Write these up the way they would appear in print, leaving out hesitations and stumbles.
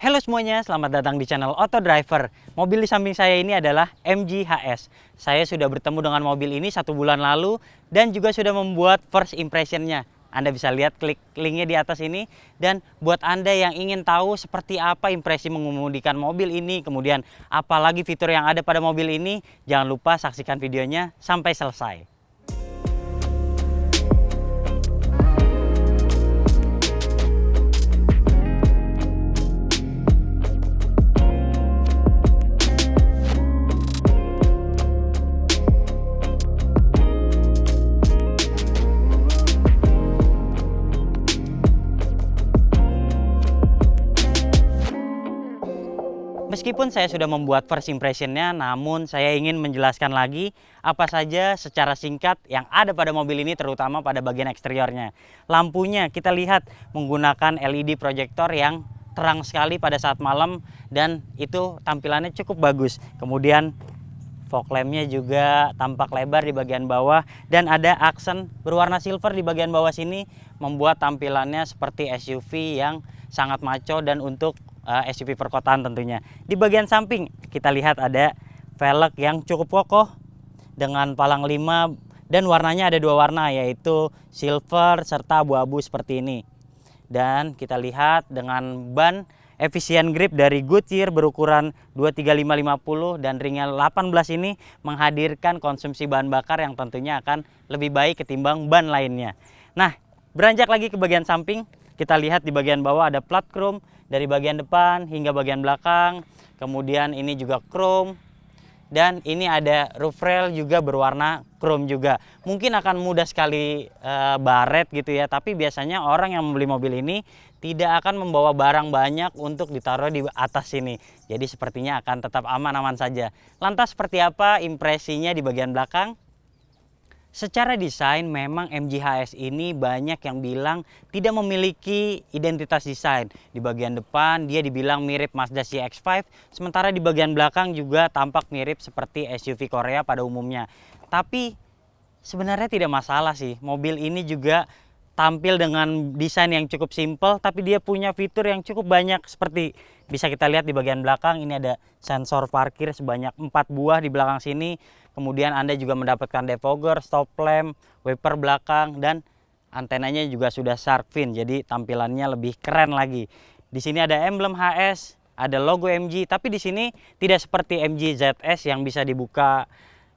Halo semuanya, selamat datang di channel Auto Driver. Mobil di samping saya ini adalah MG HS. Saya sudah bertemu dengan mobil ini 1 bulan lalu dan juga sudah membuat first impressionnya. Anda bisa lihat klik linknya di atas ini. Dan buat Anda yang ingin tahu seperti apa impresi mengemudikan mobil ini, kemudian apalagi fitur yang ada pada mobil ini, jangan lupa saksikan videonya sampai selesai. Meskipun saya sudah membuat first impressionnya, namun saya ingin menjelaskan lagi apa saja secara singkat yang ada pada mobil ini, terutama pada bagian eksteriornya. Lampunya kita lihat menggunakan LED proyektor yang terang sekali pada saat malam dan itu tampilannya cukup bagus. Kemudian fog lampnya juga tampak lebar di bagian bawah dan ada aksen berwarna silver di bagian bawah sini, membuat tampilannya seperti SUV yang sangat maco dan untuk SUV perkotaan tentunya. Di bagian samping kita lihat ada velg yang cukup kokoh dengan palang 5 dan warnanya ada 2 warna, yaitu silver serta abu-abu seperti ini. Dan kita lihat dengan ban efisien grip dari Goodyear berukuran 235/50 dan ringnya 18 ini menghadirkan konsumsi bahan bakar yang tentunya akan lebih baik ketimbang ban lainnya. Nah, beranjak lagi ke bagian samping, kita lihat di bagian bawah ada plat chrome dari bagian depan hingga bagian belakang. Kemudian ini juga chrome. Dan ini ada roof rail juga berwarna chrome juga. Mungkin akan mudah sekali baret gitu ya. Tapi biasanya orang yang membeli mobil ini tidak akan membawa barang banyak untuk ditaruh di atas sini. Jadi sepertinya akan tetap aman-aman saja. Lantas seperti apa impresinya di bagian belakang? Secara desain memang MG HS ini banyak yang bilang tidak memiliki identitas desain. Di bagian depan dia dibilang mirip Mazda CX-5, sementara di bagian belakang juga tampak mirip seperti SUV Korea pada umumnya. Tapi sebenarnya tidak masalah sih, mobil ini juga tampil dengan desain yang cukup simpel, tapi dia punya fitur yang cukup banyak. Seperti bisa kita lihat di bagian belakang ini ada sensor parkir sebanyak 4 buah di belakang sini. Kemudian Anda juga mendapatkan defogger, stop lamp, wiper belakang, dan antenanya juga sudah shark fin. Jadi tampilannya lebih keren lagi. Di sini ada emblem HS, ada logo MG, tapi di sini tidak seperti MG ZS yang bisa dibuka,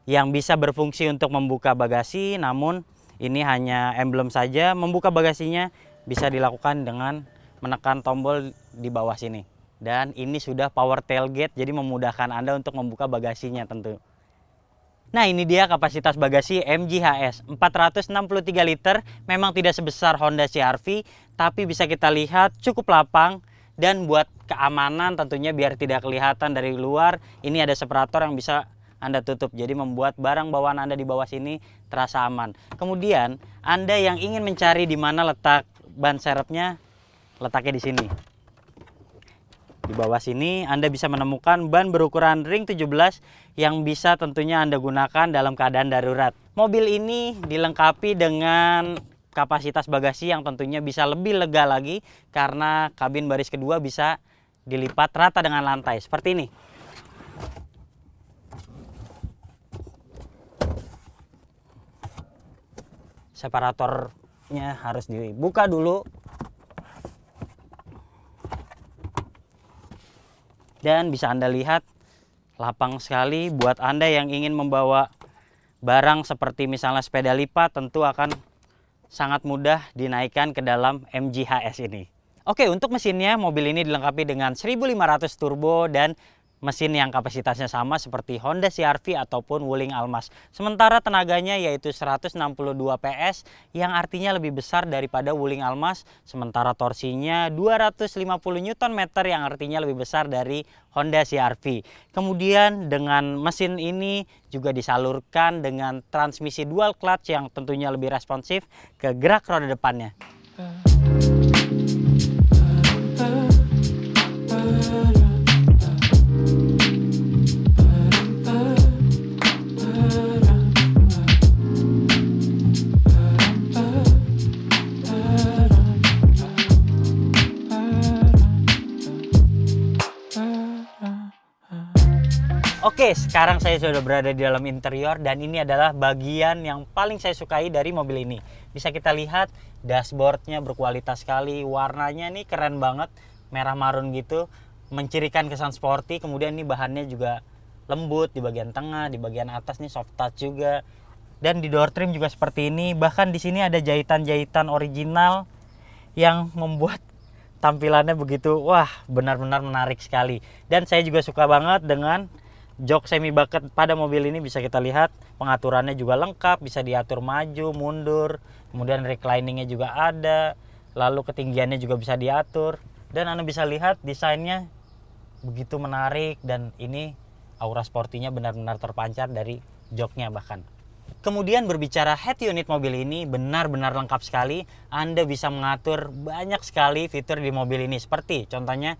yang bisa berfungsi untuk membuka bagasi, namun ini hanya emblem saja. Membuka bagasinya bisa dilakukan dengan menekan tombol di bawah sini. Dan ini sudah power tailgate, jadi memudahkan Anda untuk membuka bagasinya tentu. Nah, ini dia kapasitas bagasi MG HS 463 liter. Memang tidak sebesar Honda CR-V, tapi bisa kita lihat cukup lapang. Dan buat keamanan tentunya biar tidak kelihatan dari luar, ini ada separator yang bisa Anda tutup, jadi membuat barang bawaan Anda di bawah sini terasa aman. Kemudian Anda yang ingin mencari di mana letak ban serepnya, letaknya di sini. Di bawah sini Anda bisa menemukan ban berukuran ring 17 yang bisa tentunya Anda gunakan dalam keadaan darurat. Mobil ini dilengkapi dengan kapasitas bagasi yang tentunya bisa lebih lega lagi karena kabin baris kedua bisa dilipat rata dengan lantai seperti ini. Separatornya harus dibuka dulu. Dan bisa Anda lihat lapang sekali. Buat Anda yang ingin membawa barang seperti misalnya sepeda lipat, tentu akan sangat mudah dinaikkan ke dalam MG HS ini. Oke, untuk mesinnya mobil ini dilengkapi dengan 1500 turbo dan mesin yang kapasitasnya sama seperti Honda CR-V ataupun Wuling Almas. Sementara tenaganya yaitu 162 PS yang artinya lebih besar daripada Wuling Almas. Sementara torsinya 250 Nm yang artinya lebih besar dari Honda CR-V. Kemudian dengan mesin ini juga disalurkan dengan transmisi dual clutch yang tentunya lebih responsif ke gerak roda depannya. Oke, sekarang saya sudah berada di dalam interior dan ini adalah bagian yang paling saya sukai dari mobil ini. Bisa kita lihat dashboardnya berkualitas sekali, warnanya nih keren banget, merah marun gitu, mencirikan kesan sporty. Kemudian ini bahannya juga lembut di bagian tengah, di bagian atas nih soft touch juga. Dan di door trim juga seperti ini. Bahkan di sini ada jahitan-jahitan original yang membuat tampilannya begitu, wah, benar-benar menarik sekali. Dan saya juga suka banget dengan jok semi bucket pada mobil ini. Bisa kita lihat pengaturannya juga lengkap, bisa diatur maju, mundur, kemudian recliningnya juga ada, lalu ketinggiannya juga bisa diatur. Dan Anda bisa lihat desainnya begitu menarik dan ini aura sportinya benar-benar terpancar dari joknya bahkan. Kemudian berbicara head unit mobil ini benar-benar lengkap sekali. Anda bisa mengatur banyak sekali fitur di mobil ini, seperti contohnya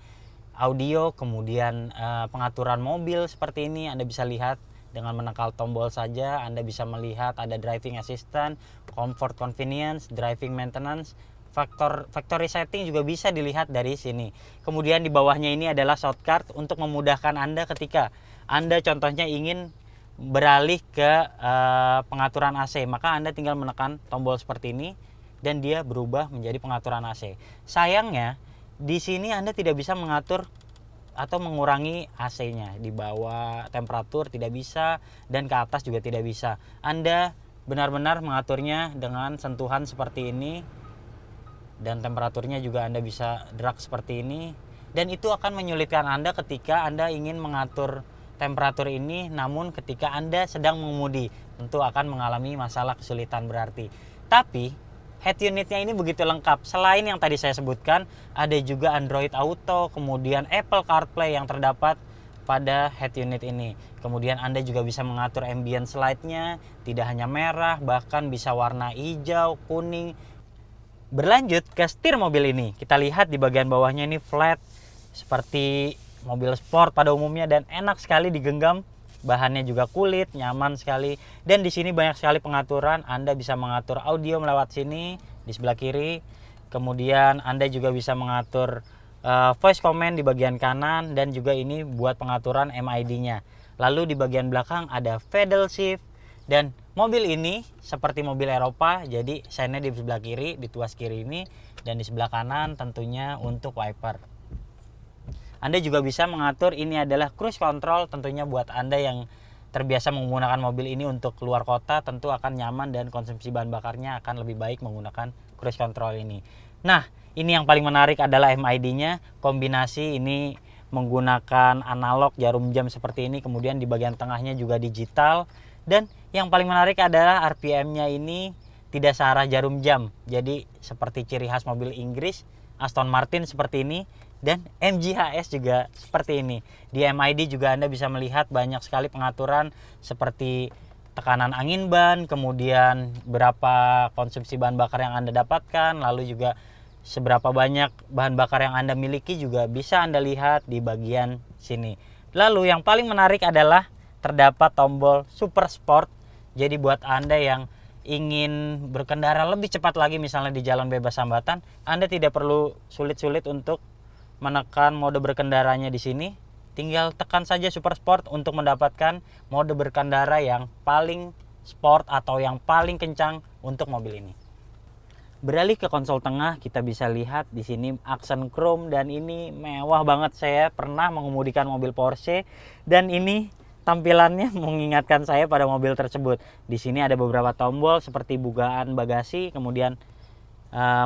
audio, kemudian pengaturan mobil seperti ini. Anda bisa lihat dengan menekan tombol saja, Anda bisa melihat ada driving assistant, comfort convenience, driving maintenance, factory setting juga bisa dilihat dari sini. Kemudian di bawahnya ini adalah shortcut untuk memudahkan Anda ketika Anda contohnya ingin beralih ke pengaturan AC, maka Anda tinggal menekan tombol seperti ini dan dia berubah menjadi pengaturan AC. Sayangnya di sini Anda tidak bisa mengatur atau mengurangi AC-nya. Di bawah temperatur tidak bisa dan ke atas juga tidak bisa. Anda benar-benar mengaturnya dengan sentuhan seperti ini dan temperaturnya juga Anda bisa drag seperti ini, dan itu akan menyulitkan Anda ketika Anda ingin mengatur temperatur ini. Namun ketika Anda sedang mengemudi tentu akan mengalami masalah kesulitan berarti. Tapi head unitnya ini begitu lengkap. Selain yang tadi saya sebutkan, ada juga Android Auto, kemudian Apple CarPlay yang terdapat pada head unit ini. Kemudian Anda juga bisa mengatur ambient light-nya, tidak hanya merah, bahkan bisa warna hijau, kuning. Berlanjut ke setir mobil ini, kita lihat di bagian bawahnya ini flat seperti mobil sport pada umumnya dan enak sekali digenggam. Bahannya juga kulit, nyaman sekali. Dan di sini banyak sekali pengaturan. Anda bisa mengatur audio melewat sini di sebelah kiri. Kemudian Anda juga bisa mengatur voice command di bagian kanan, dan juga ini buat pengaturan MID-nya. Lalu di bagian belakang ada pedal shift, dan mobil ini seperti mobil Eropa, jadi seinnya di sebelah kiri, di tuas kiri ini, dan di sebelah kanan tentunya untuk wiper. Anda juga bisa mengatur, ini adalah cruise control, tentunya buat Anda yang terbiasa menggunakan mobil ini untuk keluar kota tentu akan nyaman dan konsumsi bahan bakarnya akan lebih baik menggunakan cruise control ini. Nah, ini yang paling menarik adalah MID-nya, kombinasi ini menggunakan analog jarum jam seperti ini, kemudian di bagian tengahnya juga digital, dan yang paling menarik adalah RPM-nya ini tidak searah jarum jam, jadi seperti ciri khas mobil Inggris, Aston Martin seperti ini, dan MGHS juga seperti ini. Di MID juga Anda bisa melihat banyak sekali pengaturan seperti tekanan angin ban, kemudian berapa konsumsi bahan bakar yang Anda dapatkan, lalu juga seberapa banyak bahan bakar yang Anda miliki juga bisa Anda lihat di bagian sini. Lalu yang paling menarik adalah terdapat tombol Super Sport. Jadi buat Anda yang ingin berkendara lebih cepat lagi misalnya di jalan bebas hambatan, Anda tidak perlu sulit-sulit untuk menekan mode berkendaranya di sini. Tinggal tekan saja Super Sport untuk mendapatkan mode berkendara yang paling sport atau yang paling kencang untuk mobil ini. Beralih ke konsol tengah, kita bisa lihat di sini aksen chrome dan ini mewah banget. Saya pernah mengemudikan mobil Porsche dan ini tampilannya mengingatkan saya pada mobil tersebut. Di sini ada beberapa tombol seperti bukaan bagasi, kemudian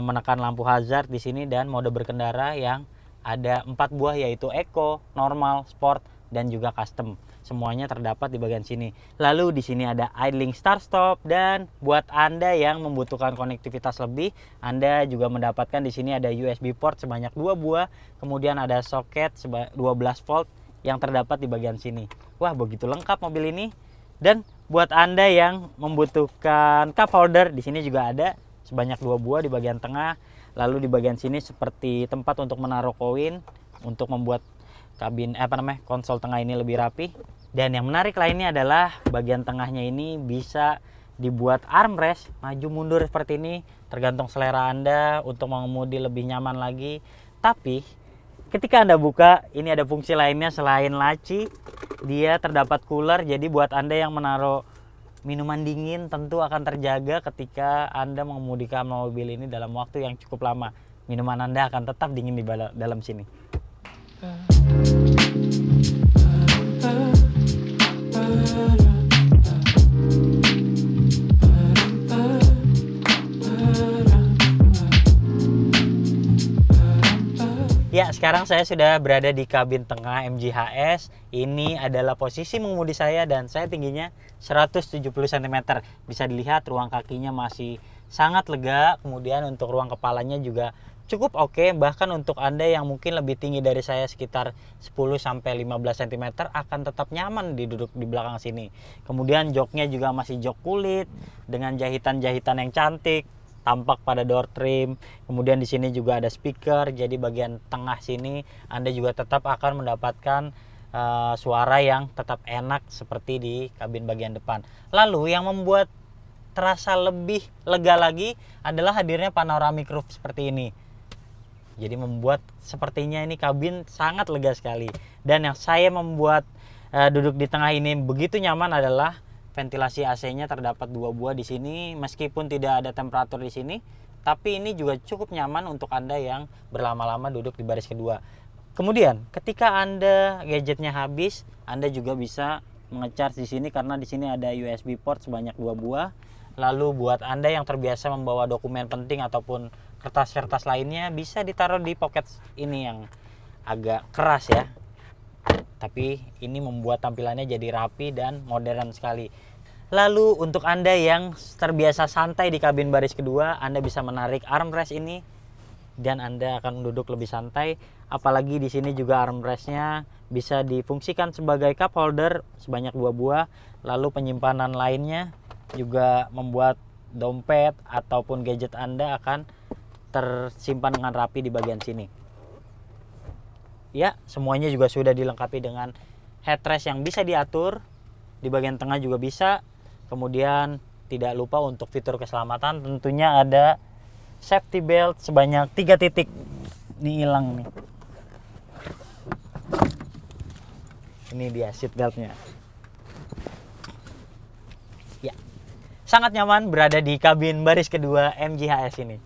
menekan lampu hazard di sini, dan mode berkendara yang ada 4 buah, yaitu Eco, Normal, Sport, dan juga Custom. Semuanya terdapat di bagian sini. Lalu di sini ada idling start stop, dan buat Anda yang membutuhkan konektivitas lebih, Anda juga mendapatkan di sini ada USB port sebanyak 2 buah, kemudian ada soket 12 volt yang terdapat di bagian sini. Wah, begitu lengkap mobil ini. Dan buat Anda yang membutuhkan cup holder, di sini juga ada sebanyak 2 buah di bagian tengah. Lalu di bagian sini seperti tempat untuk menaruh koin untuk membuat kabin konsol tengah ini lebih rapi. Dan yang menarik lainnya adalah bagian tengahnya ini bisa dibuat armrest maju mundur seperti ini, tergantung selera Anda untuk mengemudi lebih nyaman lagi. Tapi ketika Anda buka, ini ada fungsi lainnya selain laci. dia terdapat cooler, jadi buat Anda yang menaruh minuman dingin tentu akan terjaga ketika Anda mengemudikan mobil ini dalam waktu yang cukup lama. Minuman Anda akan tetap dingin di dalam sini. Ya, sekarang saya sudah berada di kabin tengah MG HS. Ini adalah posisi mengemudi saya dan saya tingginya 170 cm. Bisa dilihat ruang kakinya masih sangat lega. Kemudian untuk ruang kepalanya juga cukup oke. Bahkan untuk Anda yang mungkin lebih tinggi dari saya sekitar 10-15 cm akan tetap nyaman duduk di belakang sini. Kemudian joknya juga masih jok kulit dengan jahitan-jahitan yang cantik. Tampak pada door trim. Kemudian di sini juga ada speaker, jadi bagian tengah sini Anda juga tetap akan mendapatkan suara yang tetap enak seperti di kabin bagian depan. Lalu yang membuat terasa lebih lega lagi adalah hadirnya panoramic roof seperti ini. Jadi membuat sepertinya ini kabin sangat lega sekali. Dan yang saya membuat duduk di tengah ini begitu nyaman adalah ventilasi AC-nya terdapat 2 buah di sini, meskipun tidak ada temperatur di sini, tapi ini juga cukup nyaman untuk Anda yang berlama-lama duduk di baris kedua. Kemudian, ketika Anda gadgetnya habis, Anda juga bisa mengecharge di sini karena di sini ada USB port sebanyak 2 buah. Lalu buat Anda yang terbiasa membawa dokumen penting ataupun kertas-kertas lainnya, bisa ditaruh di pocket ini yang agak keras ya. Tapi ini membuat tampilannya jadi rapi dan modern sekali. Lalu untuk Anda yang terbiasa santai di kabin baris kedua, Anda bisa menarik armrest ini dan Anda akan duduk lebih santai. Apalagi di sini juga armrestnya bisa difungsikan sebagai cup holder sebanyak 2 buah. Lalu penyimpanan lainnya juga membuat dompet ataupun gadget Anda akan tersimpan dengan rapi di bagian sini. Ya, semuanya juga sudah dilengkapi dengan headrest yang bisa diatur. Di bagian tengah juga bisa. Kemudian tidak lupa untuk fitur keselamatan, tentunya ada safety belt sebanyak 3 titik. Ini hilang nih. Ini dia seat beltnya. Ya, sangat nyaman berada di kabin baris kedua MG HS ini.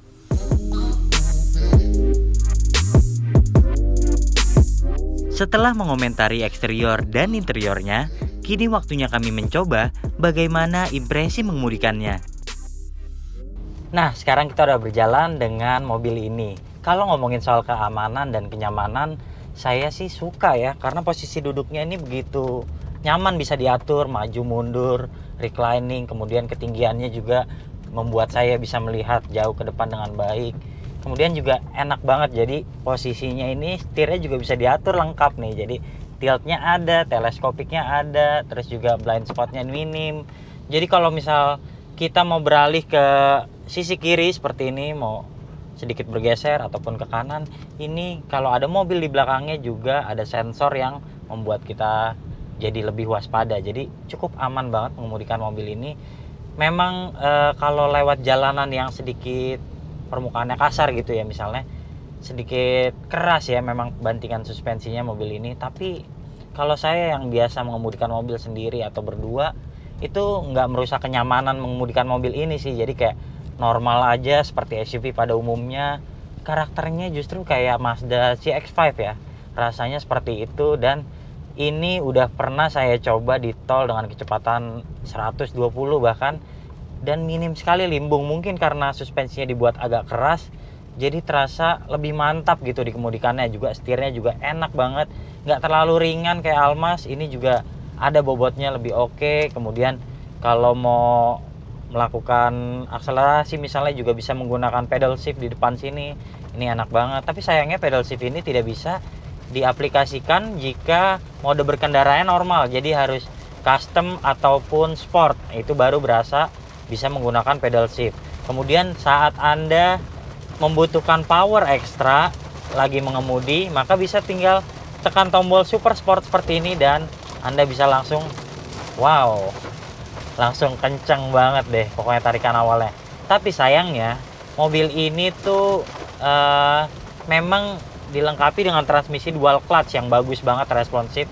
Setelah mengomentari eksterior dan interiornya, kini waktunya kami mencoba bagaimana impresi mengemudikannya. Nah, sekarang kita udah berjalan dengan mobil ini. Kalau ngomongin soal keamanan dan kenyamanan, saya sih suka ya, karena posisi duduknya ini begitu nyaman, bisa diatur, maju mundur, reclining, kemudian ketinggiannya juga membuat saya bisa melihat jauh ke depan dengan baik. Kemudian juga enak banget, jadi posisinya ini setirnya juga bisa diatur lengkap nih. Jadi tiltnya ada, teleskopiknya ada, terus juga blind spotnya minim. Jadi kalau misal kita mau beralih ke sisi kiri seperti ini, mau sedikit bergeser ataupun ke kanan, ini kalau ada mobil di belakangnya juga ada sensor yang membuat kita jadi lebih waspada. Jadi cukup aman banget mengemudikan mobil ini. Memang kalau lewat jalanan yang sedikit permukaannya kasar gitu ya, misalnya sedikit keras ya memang bantingan suspensinya mobil ini, tapi kalau saya yang biasa mengemudikan mobil sendiri atau berdua itu nggak merusak kenyamanan mengemudikan mobil ini sih. Jadi kayak normal aja seperti SUV pada umumnya. Karakternya justru kayak Mazda CX-5 ya, rasanya seperti itu. Dan ini udah pernah saya coba di tol dengan kecepatan 120 bahkan, dan minim sekali limbung. Mungkin karena suspensinya dibuat agak keras, jadi terasa lebih mantap gitu dikemudikannya. Juga setirnya juga enak banget, nggak terlalu ringan kayak Almas. Ini juga ada bobotnya lebih oke. Kemudian kalau mau melakukan akselerasi misalnya juga bisa menggunakan pedal shift di depan sini. Ini enak banget, tapi sayangnya pedal shift ini tidak bisa diaplikasikan jika mode berkendaranya normal. Jadi harus custom ataupun sport, itu baru berasa bisa menggunakan pedal shift. Kemudian saat Anda membutuhkan power ekstra lagi mengemudi, maka bisa tinggal tekan tombol super sport seperti ini dan Anda bisa langsung, wow, langsung kenceng banget deh pokoknya tarikan awalnya. Tapi sayangnya mobil ini tuh memang dilengkapi dengan transmisi dual clutch yang bagus banget, responsif.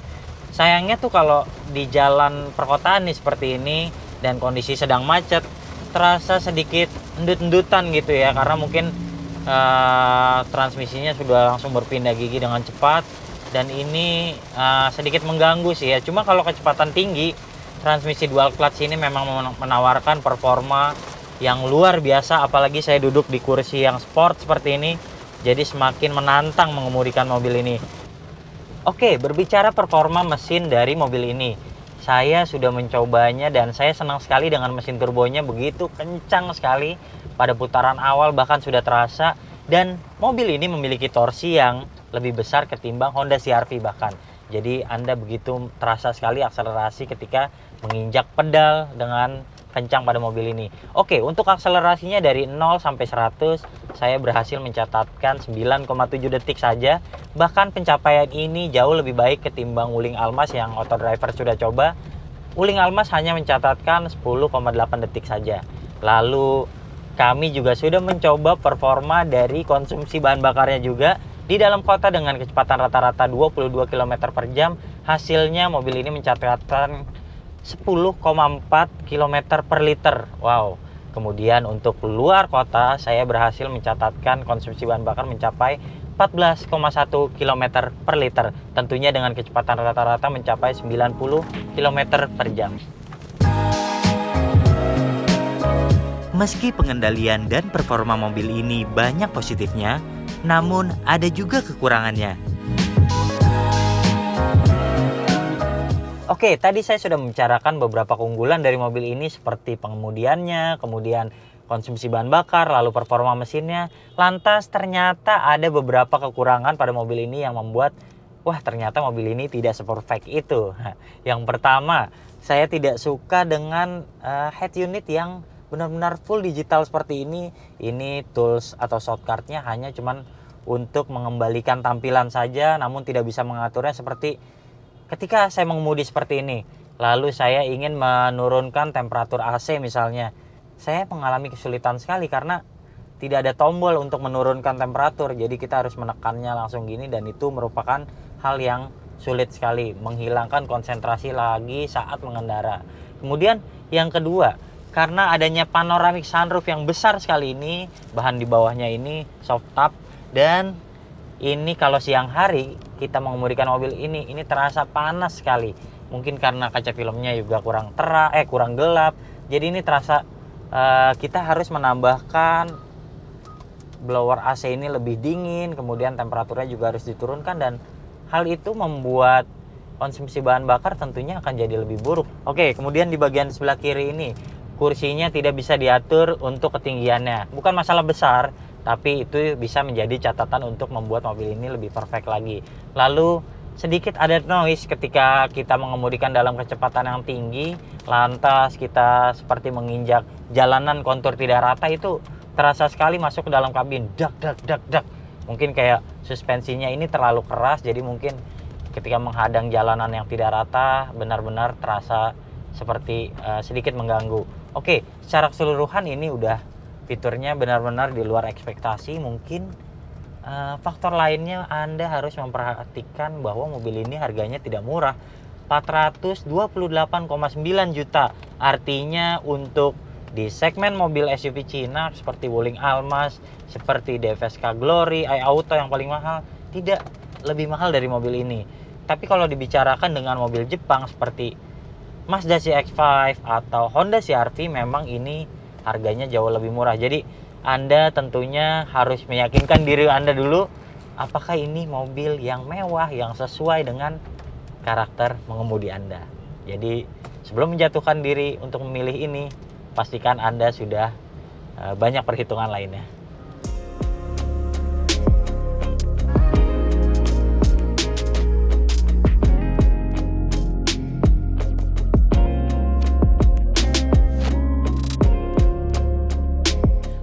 Sayangnya tuh kalau di jalan perkotaan nih seperti ini dan kondisi sedang macet, terasa sedikit endut-endutan gitu ya, karena mungkin transmisinya sudah langsung berpindah gigi dengan cepat, dan ini sedikit mengganggu sih ya. Cuma kalau kecepatan tinggi, transmisi dual clutch ini memang menawarkan performa yang luar biasa, apalagi saya duduk di kursi yang sport seperti ini, jadi semakin menantang mengemudikan mobil ini. Oke, berbicara performa mesin dari mobil ini, saya sudah mencobanya dan saya senang sekali dengan mesin turbonya, begitu kencang sekali pada putaran awal, bahkan sudah terasa. Dan mobil ini memiliki torsi yang lebih besar ketimbang Honda CR-V bahkan. Jadi Anda begitu terasa sekali akselerasi ketika menginjak pedal dengan kencang pada mobil ini. Oke, untuk akselerasinya dari 0 sampai 100 saya berhasil mencatatkan 9,7 detik saja. Bahkan pencapaian ini jauh lebih baik ketimbang Wuling Almas yang Auto Driver sudah coba. Wuling Almas hanya mencatatkan 10,8 detik saja. Lalu kami juga sudah mencoba performa dari konsumsi bahan bakarnya juga di dalam kota dengan kecepatan rata-rata 22 km per jam. Hasilnya mobil ini mencatatkan 10,4 km per liter. Wow. Kemudian untuk luar kota saya berhasil mencatatkan konsumsi bahan bakar mencapai 14,1 km per liter. Tentunya dengan kecepatan rata-rata mencapai 90 km per jam. Meski pengendalian dan performa mobil ini banyak positifnya, namun ada juga kekurangannya. Oke, tadi saya sudah membicarakan beberapa keunggulan dari mobil ini seperti pengemudiannya, kemudian konsumsi bahan bakar, lalu performa mesinnya. Lantas ternyata ada beberapa kekurangan pada mobil ini yang membuat, wah ternyata mobil ini tidak seperfect itu. Yang pertama, saya tidak suka dengan head unit yang benar-benar full digital seperti ini. Ini tools atau shortcutnya hanya cuman untuk mengembalikan tampilan saja, namun tidak bisa mengaturnya seperti ketika saya mengemudi seperti ini. Lalu saya ingin menurunkan temperatur AC misalnya. Saya mengalami kesulitan sekali karena tidak ada tombol untuk menurunkan temperatur. Jadi kita harus menekannya langsung gini, dan itu merupakan hal yang sulit sekali, menghilangkan konsentrasi lagi saat mengendara. Kemudian yang kedua, karena adanya panoramic sunroof yang besar sekali ini, bahan di bawahnya ini soft top, dan ini kalau siang hari kita mengemudikan mobil ini terasa panas sekali. Mungkin karena kaca filmnya juga kurang gelap. Jadi ini terasa kita harus menambahkan blower AC ini lebih dingin, kemudian temperaturnya juga harus diturunkan, dan hal itu membuat konsumsi bahan bakar tentunya akan jadi lebih buruk. Oke, kemudian di bagian sebelah kiri ini kursinya tidak bisa diatur untuk ketinggiannya. Bukan masalah besar, tapi itu bisa menjadi catatan untuk membuat mobil ini lebih perfect lagi. Lalu sedikit ada noise ketika kita mengemudikan dalam kecepatan yang tinggi, lantas kita seperti menginjak jalanan kontur tidak rata, itu terasa sekali masuk ke dalam kabin, dak dak dak dak. Mungkin kayak suspensinya ini terlalu keras, jadi mungkin ketika menghadang jalanan yang tidak rata benar-benar terasa seperti sedikit mengganggu. Oke, secara keseluruhan ini udah fiturnya benar-benar di luar ekspektasi. Mungkin faktor lainnya Anda harus memperhatikan bahwa mobil ini harganya tidak murah, 428,9 juta. Artinya untuk di segmen mobil SUV Cina seperti Wuling Almas, seperti DFSK Glory, iAuto yang paling mahal, tidak lebih mahal dari mobil ini. Tapi kalau dibicarakan dengan mobil Jepang seperti Mazda CX-5 atau Honda CR-V, memang ini harganya jauh lebih murah. Jadi Anda tentunya harus meyakinkan diri Anda dulu, apakah ini mobil yang mewah, yang sesuai dengan karakter mengemudi Anda. Jadi sebelum menjatuhkan diri untuk memilih ini, pastikan Anda sudah banyak perhitungan lainnya.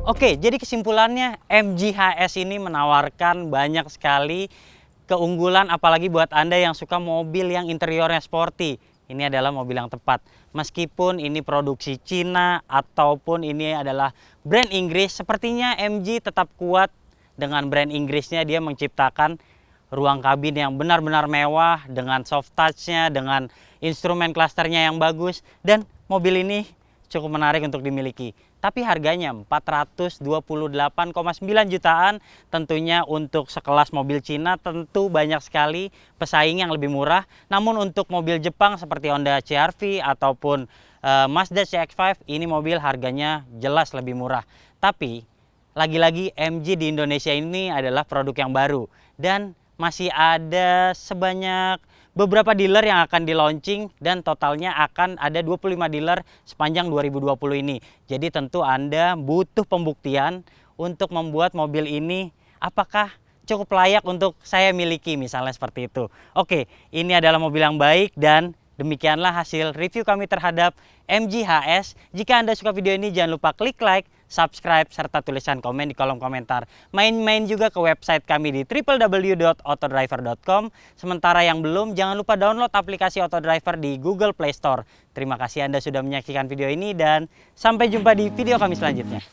Oke, jadi kesimpulannya MG HS ini menawarkan banyak sekali keunggulan, apalagi buat Anda yang suka mobil yang interiornya sporty. Ini adalah mobil yang tepat. Meskipun ini produksi Cina ataupun ini adalah brand Inggris, sepertinya MG tetap kuat dengan brand Inggrisnya. Dia menciptakan ruang kabin yang benar-benar mewah dengan soft touch-nya, dengan instrumen clusternya yang bagus, dan mobil ini cukup menarik untuk dimiliki. Tapi harganya 428,9 jutaan, tentunya untuk sekelas mobil Cina tentu banyak sekali pesaing yang lebih murah. Namun untuk mobil Jepang seperti Honda CR-V ataupun Mazda CX-5, ini mobil harganya jelas lebih murah. Tapi lagi-lagi MG di Indonesia ini adalah produk yang baru dan masih ada sebanyak beberapa dealer yang akan di launching, dan totalnya akan ada 25 dealer sepanjang 2020 ini. Jadi tentu Anda butuh pembuktian untuk membuat mobil ini apakah cukup layak untuk saya miliki, misalnya seperti itu. Oke, ini adalah mobil yang baik dan demikianlah hasil review kami terhadap MG HS. Jika Anda suka video ini, jangan lupa klik like, subscribe, serta tulisan komen di kolom komentar. Main-main juga ke website kami di www.autodriver.com. Sementara yang belum, jangan lupa download aplikasi Autodriver di Google Play Store. Terima kasih Anda sudah menyaksikan video ini dan sampai jumpa di video kami selanjutnya.